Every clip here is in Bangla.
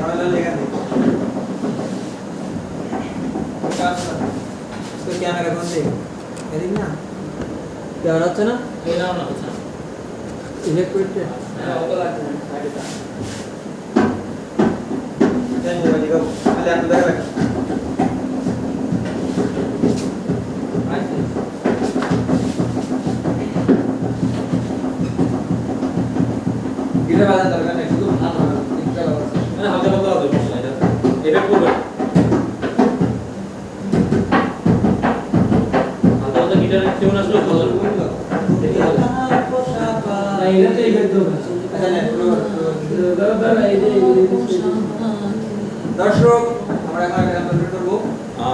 हमें लेगा नहीं इसको क्या ना कौन दे करेंगे ना क्या हो रहा है ना ये नाम ना होता इलेक्ट्रिक है वो लगता है आगे का क्या मोबाइल का पहले अंदर रख किधर वाला अंदर का नेक्स्ट तो हां किधर वाला मैंने हाथ में बता दो इफेक्ट को हाथ में गिटार क्यों ना स्लो कर नहीं इधर से इफेक्ट दो अच्छा দর্শক আমরা এখন একটা গান করব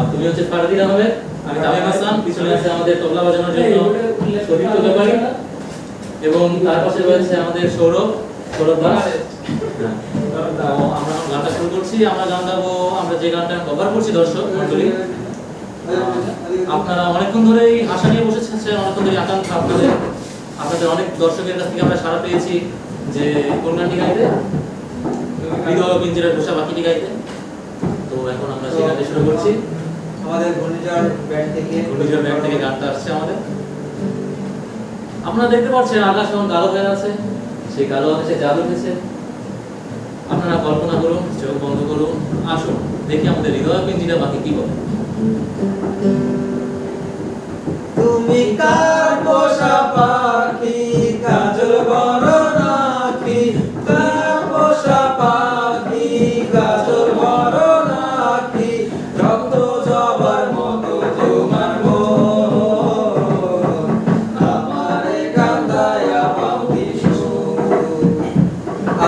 তুমি হচ্ছে ফারদিন আহমেদ আমি তামিম হাসান পিছনে আছে আমাদের তবলা বাজানোর জন্য শরীফ তোকাবাড়ি এবং তার পাশে রয়েছে আমাদের সৌরভ দাস আমরা গানটা শুরু করছি আমরা গান গাবো আমরা যে গানটা কভার করছি দর্শক মণ্ডলী আপনারা অনেকক্ষণ ধরেই আশা নিয়ে বসেছেন অনেকক্ষণ ধরে আকাঙ্ক্ষা আপনাদের অনেক দর্শকের কাছ থেকে আমরা সাড়া পেয়েছি যে কোন গানটি গাইতে হৃদয় পিঞ্জরার পোষা বাকিটি গাইতে তো এখন আমরা সেই গানটা শুরু করছি আমাদের ঘূর্ণিঝড় ব্যান্ড থেকে গানটা আসছে আমাদের আপনারা দেখতে পাচ্ছেন আকাশ এখন কালো হয়ে আছে সেই কালো আকাশে চাঁদ উঠেছে আপনারা কল্পনা করুন চোখ বন্ধ করুন আসুন দেখি আমাদের হৃদয় পিঞ্জিরা বাকি কি বলে তুমি কার পোষা পাখি কাজল বড় নাকি কার পোষা পাখি কাজল বড় নাকি রক্ত জবার মতো তোমার মন আমারে কান্দায়া পাখি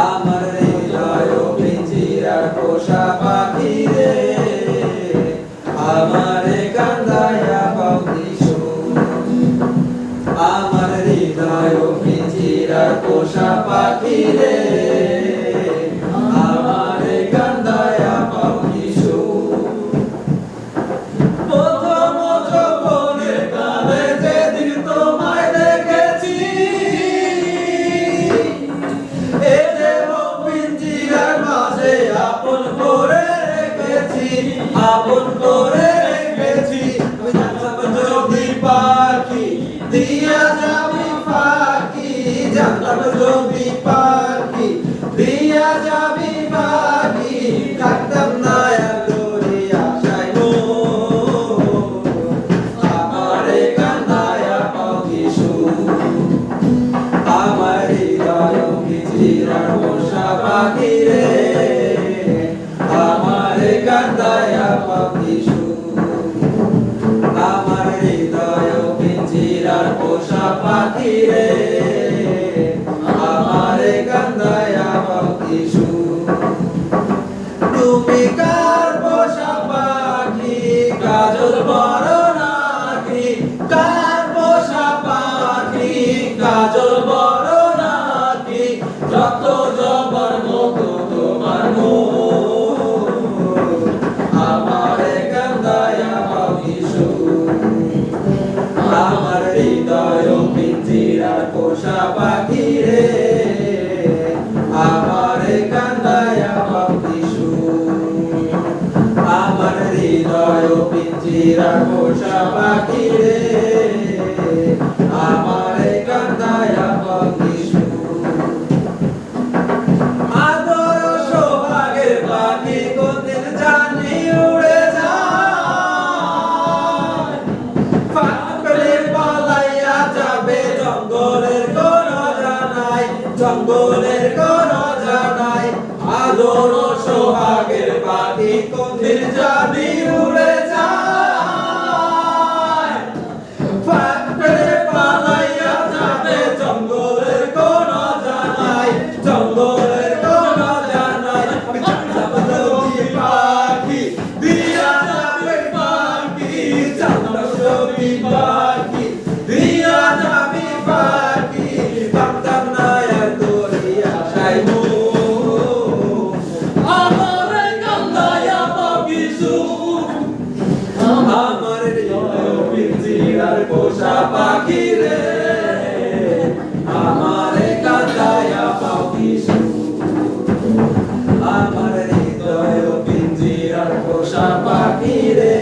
আমার হৃদয় পিঞ্জিরার পোষা পাখি রে আমারে কান্দায়া পাখি আমার হৃদয় পিঞ্জিরার পোষা পাখি রে আমারে কান্দায়া পাখি প্রথম যৌবনের কালে যেদিন তোমায় দেখেছি এ দেহ পিঞ্জিরার মাঝে আপন করে রেখেছি আপন করে রেখেছি যদি পাখি দিয়া যাবি পাখি জানতাম যদি পাখি দিয়া যাবি পাখি থাকতাম না এতরি আশায় আমারে কান্দায়া পাখি আমার হৃদয় পিঞ্জিরার পোষা পাখি রে আমারে কান্দায়া পাখি আমার হৃদয় পিঞ্জিরার পোষা পাখি রে আমারে কান্দায়া পাখি তুমি কার পোষা পাখি কাজল বড় নাকি কার পোষা পাখি কাজল বড় নাকি যত জবর মতো তোমার মন আমারে কান্দায়া পাখি আমার হৃদয় পিঞ্জিরার পোষা পাখি রে আমারে কান্দায়া পাখি আমার হৃদয় পিঞ্জিরার পোষা পাখি রে আমারে কান্দায়া পাখি আদর সোহাগের পাখি কোনদিন জানি উড়ে যায় ফাঁকলে পালাইয়া যাবে জঙ্গলের কোনো জানাই জঙ্গলের কোনো জানাই আদর সোহাগের পাখি কোনদিন জানি উড়ে যায় ফাঁকলে পালাইয়া যাবে জঙ্গলের কোনো জানাই জঙ্গলের কোনো জানাই যদি পাখি দিয়া যাবে পাখি যদি পাখি দিয়া যাবে পাখি থাকতাম না এতরি আশায় আমারে কান্দায়া পাখি আমার হৃদয় পিঞ্জিরার পোষা পাখি রে আমারে কান্দায়া পাখি আমার পোষা পাখি রে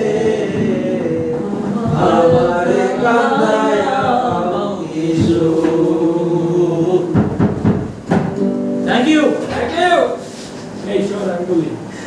আমারে কান্দায়া Kishore. Thank you. Thank you. এই শোন আমি বলি